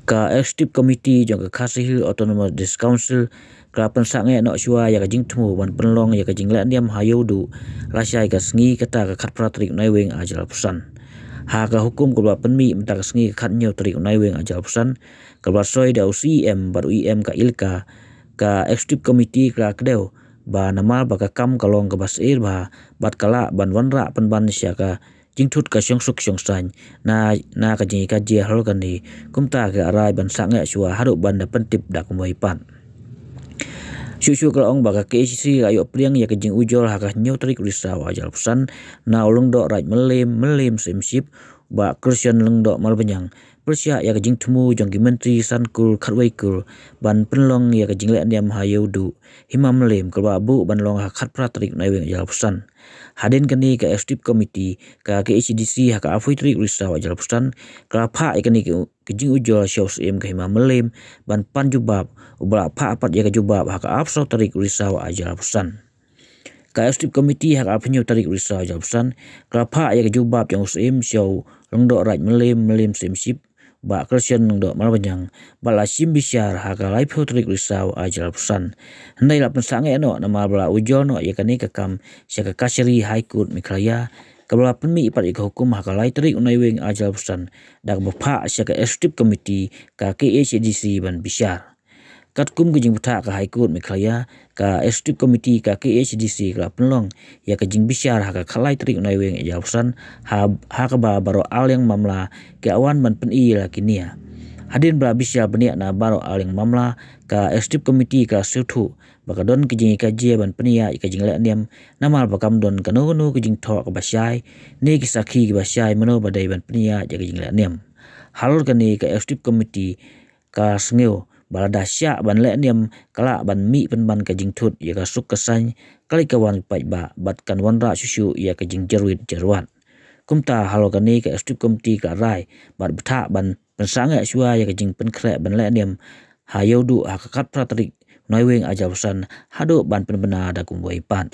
Ka Executive Committee jong ka Khasi Autonomous District Council ka pensange no shua ya ka jing tmu ban penlong ya ka jing la ndiam hayodu rasai ka sngi kata ka khat pratrik nai weng ajal pusan ha ka hukum ko ba penmi mta ka sngi khat nyo trik nai weng ajal pusan ka ba soi da UCM baru EM ka ilka ka Executive Committee ka kdeu ba namal ba ka kam kalong ka basir ba bat kala ban wanra penban sya ka jingthut ka syongsuk syongsan na ka jingi ka je hal kan ni kumta ka arai ban sange shua haru ban da pentip dak moi pan syu ka ong ba ka KCC ayo priang ya ka jing ujol ha ka nyotrik risa wajal pusan na ulung do right melim simship ba Christian leng do mal benyang persya ya ka jing tmu jong ki menteri sankul khatwai kul ban penlong ya ka jing le ndiam hayodu himam lem ka ba bu ban long ha khat pratrik nai weng ajal pusan hadin kani ka Executive Committee ka HDC ha ka afui trik risa wajal pusan ka pha ikani ke jing ujol shows em ka himam lem ban pan jubab ubra pha apat ya ka jubab ha ka afso trik risa wajal pusan ka Executive Committee ha ka apnyo tarik risa wajal pusan ka pha ya ka jubab jong em show lengdo right melim simship ba Christian lengdo malbanyang bala sim bisyar ha ka lai photrik risaw ajal pusan ndai la pensange no nama bala ujol no ya kani ka kam sya ka Kasari High Court Mikraya ka bala penmi ipat ka hukum ha ka lai trik unai weng ajal pusan dak bapha sya ka Executive Committee ka KHDC ban bisyar kat kum gijing butha ka High Court Mikraya ka Executive Committee ka KHDC ka penlong ya ka jing bisyar ha ka khalai trik unai weng ajal pusan ha ka ba baro al yang mamla ke awan ban peni la kinia hadin bra bisyar benia na baro al yang mamla ka Executive Committee ka suthu baka don ki jing ka je ban penia ka jing la niam namal bakam don kanu ki jing tho ka basyai ne ki sakhi ki basyai mano badai ban penia ja ka jing la niam halur kani ka Executive Committee ka sneo bala dasya ban le niam kala ban mi penban ka jing thut ya ka suk kasany kali kawan pai ba bat kan wanra susu ya ka jing jarwan kumta halo kani ka Executive Committee ka rai bat btha ban pensanga shua ya ka jing penkre ban le niam hayodu ha ka khat pratrik noi weng ajal pusan hado ban penbena da kumboi pan